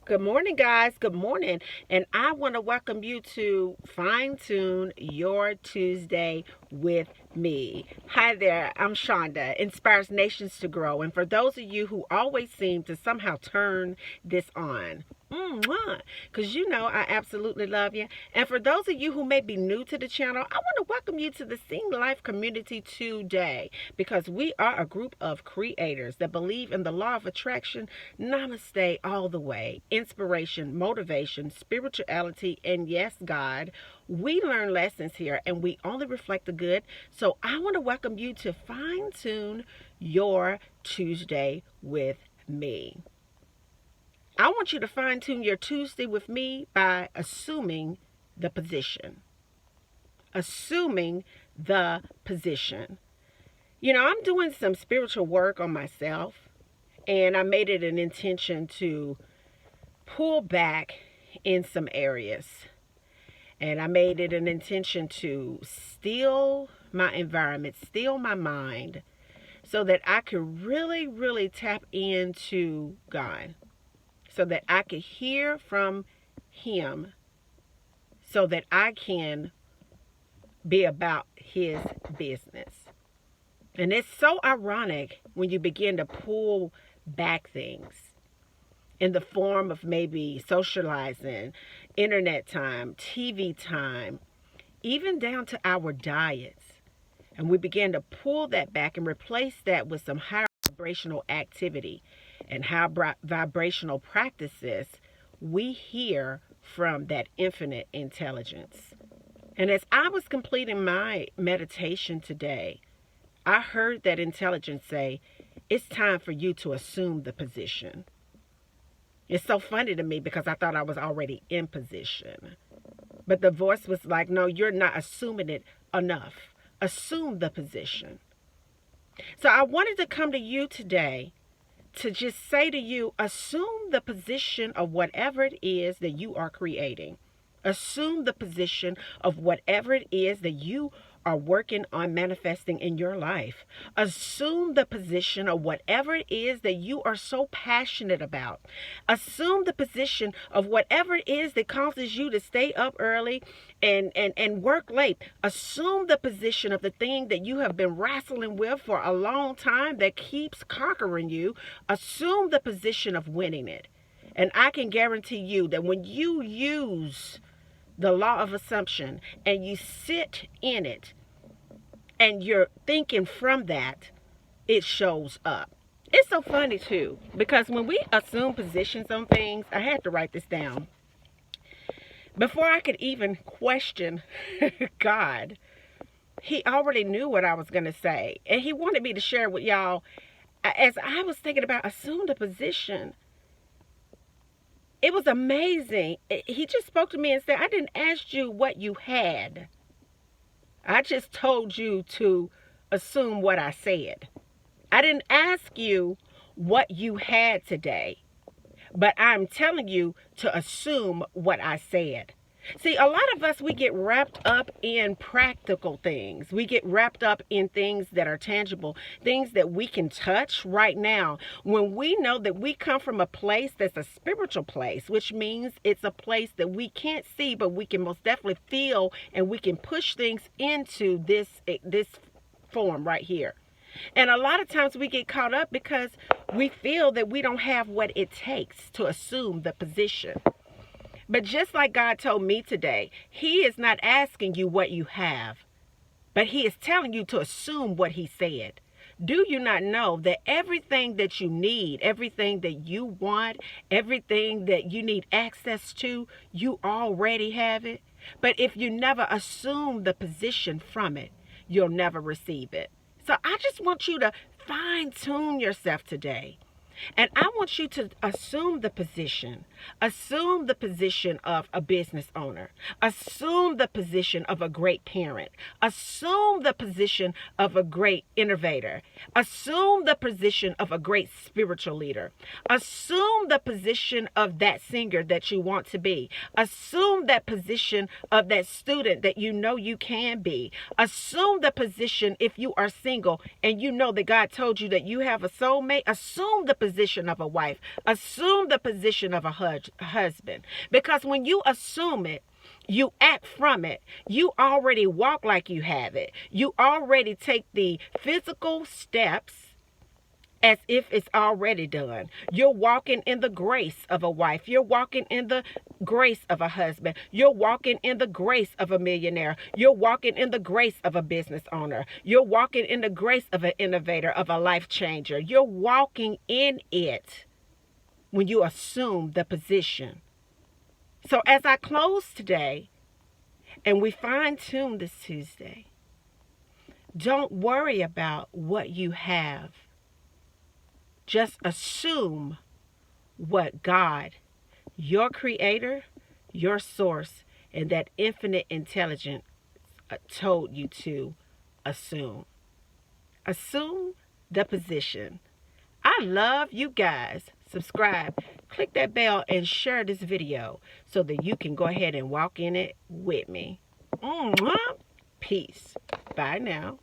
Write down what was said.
Good morning, guys. Good morning. And I want to welcome you to Fine Tune Your Tuesday with me. Hi there. I'm Shonda, inspires nations to grow. And for those of you who always seem to somehow turn this on, because you know I absolutely love you. And for those of you who may be new to the channel, I want to welcome you to the Sing Life community today because we are a group of creators that believe in the law of attraction. Namaste all the way. Inspiration, motivation, spirituality, and yes, God. We learn lessons here and we only reflect the good. So I want to welcome you to Fine Tune Your Tuesday with me. I want you to fine tune your Tuesday with me by assuming the position. Assuming the position. You know, I'm doing some spiritual work on myself, and I made it an intention to pull back in some areas. And I made it an intention to still my environment, still my mind, so that I could really, really tap into God, so that I could hear from Him, so that I can be about His business. And it's so ironic when you begin to pull back things in the form of maybe socializing, internet time, TV time, even down to our diets. And we begin to pull that back and replace that with some higher vibrational activity and high vibrational practices. We hear from that infinite intelligence. And as I was completing my meditation today, I heard that intelligence say, it's time for you to assume the position. It's so funny to me because I thought I was already in position. But the voice was like, no, you're not assuming it enough. Assume the position. So I wanted to come to you today to just say to you, assume the position of whatever it is that you are creating. Assume the position of whatever it is that you are working on manifesting in your life. Assume the position of whatever it is that you are so passionate about. Assume the position of whatever it is that causes you to stay up early and work late. Assume the position of the thing that you have been wrestling with for a long time that keeps conquering you. Assume the position of winning it. And I can guarantee you that when you use the law of assumption and you sit in it and you're thinking from that, it shows up. It's so funny too, because when we assume positions on things, I had to write this down. Before I could even question God, He already knew what I was going to say. And He wanted me to share with y'all. As I was thinking about assume the position, it was amazing. He just spoke to me and said, I didn't ask you what you had. I just told you to assume what I said. I didn't ask you what you had today, but I'm telling you to assume what I said. See, a lot of us, we get wrapped up in practical things. We get wrapped up in things that are tangible, things that we can touch right now. When we know that we come from a place that's a spiritual place, which means it's a place that we can't see, but we can most definitely feel, and we can push things into this form right here. And a lot of times we get caught up because we feel that we don't have what it takes to assume the position. But just like God told me today, He is not asking you what you have, but He is telling you to assume what He said. Do you not know that everything that you need, everything that you want, everything that you need access to, you already have it? But if you never assume the position from it, you'll never receive it. So I just want you to fine tune yourself today. And I want you to assume the position. Assume the position of a business owner. Assume the position of a great parent. Assume the position of a great innovator. Assume the position of a great spiritual leader. Assume the position of that singer that you want to be. Assume that position of that student that you know you can be. Assume the position if you are single and you know that God told you that you have a soulmate. Assume the position of a wife. Assume the position of a husband. Because when you assume it, you act from it. You already walk like you have it. You already take the physical steps as if it's already done. You're walking in the grace of a wife. You're walking in the grace of a husband. You're walking in the grace of a millionaire. You're walking in the grace of a business owner. You're walking in the grace of an innovator, of a life changer. You're walking in it when you assume the position. So as I close today and we fine tune this Tuesday, don't worry about what you have. Just assume what God, your creator, your source, and that infinite intelligence told you to assume. Assume the position. I love you guys. Subscribe, click that bell, and share this video so that you can go ahead and walk in it with me. Peace. Bye now.